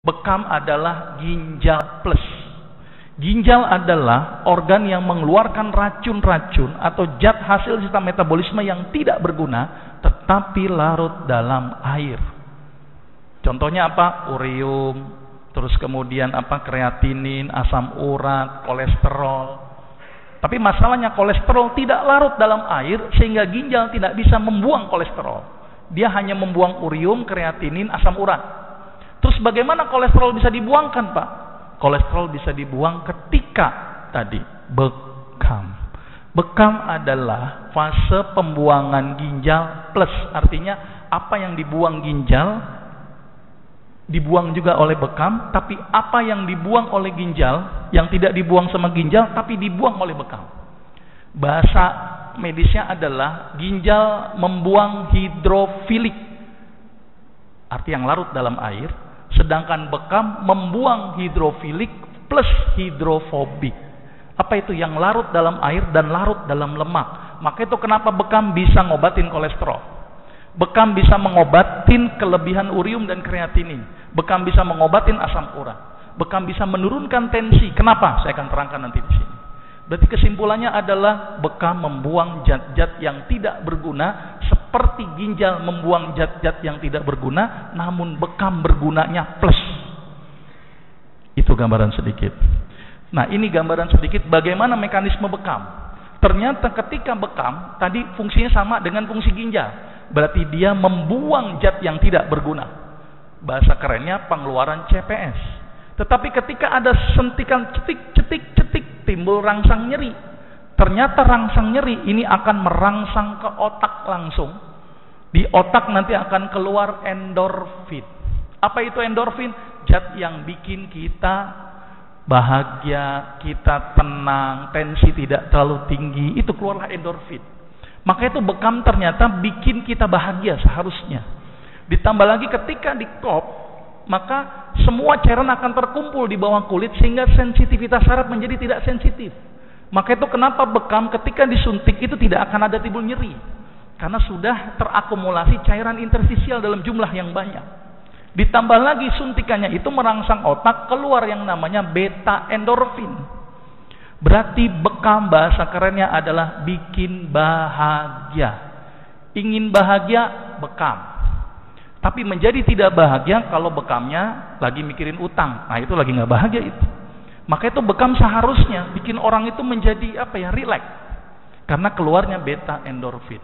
Bekam adalah ginjal plus. Ginjal adalah organ yang mengeluarkan racun-racun atau zat hasil sistem metabolisme yang tidak berguna tetapi larut dalam air. Contohnya apa? Urium, terus kemudian apa? Kreatinin, asam urat, kolesterol. Tapi masalahnya kolesterol tidak larut dalam air sehingga ginjal tidak bisa membuang kolesterol. Dia hanya membuang urium, kreatinin, asam urat. Terus bagaimana kolesterol bisa dibuangkan, Pak? Kolesterol bisa dibuang ketika tadi bekam. Bekam adalah fase pembuangan ginjal plus. Artinya apa yang dibuang ginjal dibuang juga oleh bekam, tapi apa yang dibuang oleh ginjal yang tidak dibuang sama ginjal tapi dibuang oleh bekam. Bahasa medisnya adalah ginjal membuang hidrofilik, arti yang larut dalam air, sedangkan bekam membuang hidrofilik plus hidrofobik. Apa itu? Yang larut dalam air dan larut dalam lemak. Maka itu kenapa bekam bisa ngobatin kolesterol. Bekam bisa mengobatin kelebihan urium dan kreatinin. Bekam bisa mengobatin asam urat. Bekam bisa menurunkan tensi. Kenapa? Saya akan terangkan nanti di sini. Berarti kesimpulannya adalah bekam membuang zat-zat yang tidak berguna, seperti ginjal membuang zat-zat yang tidak berguna, namun bekam bergunanya plus. Itu gambaran sedikit. Nah, ini gambaran sedikit bagaimana mekanisme bekam. Ternyata ketika bekam tadi fungsinya sama dengan fungsi ginjal. Berarti dia membuang zat yang tidak berguna. Bahasa kerennya pengeluaran CPS. Tetapi ketika ada sentikan cetik, timbul rangsang nyeri. Ternyata rangsang nyeri ini akan merangsang ke otak langsung. Di otak nanti akan keluar endorfin. Apa itu endorfin? Zat yang bikin kita bahagia, kita tenang, tensi tidak terlalu tinggi. Itu keluarlah endorfin. Maka itu bekam ternyata bikin kita bahagia seharusnya. Ditambah lagi ketika di kop, maka semua cairan akan terkumpul di bawah kulit sehingga sensitivitas saraf menjadi tidak sensitif. Maka itu kenapa bekam ketika disuntik itu tidak akan ada timbul nyeri. Karena sudah terakumulasi cairan interstisial dalam jumlah yang banyak. Ditambah lagi suntikannya itu merangsang otak, keluar yang namanya beta endorfin. Berarti bekam bahasa kerennya adalah bikin bahagia. Ingin bahagia, bekam. Tapi menjadi tidak bahagia kalau bekamnya lagi mikirin utang. Nah, itu lagi nggak bahagia itu. Maka itu bekam seharusnya bikin orang itu menjadi rileks. Karena keluarnya beta endorfin.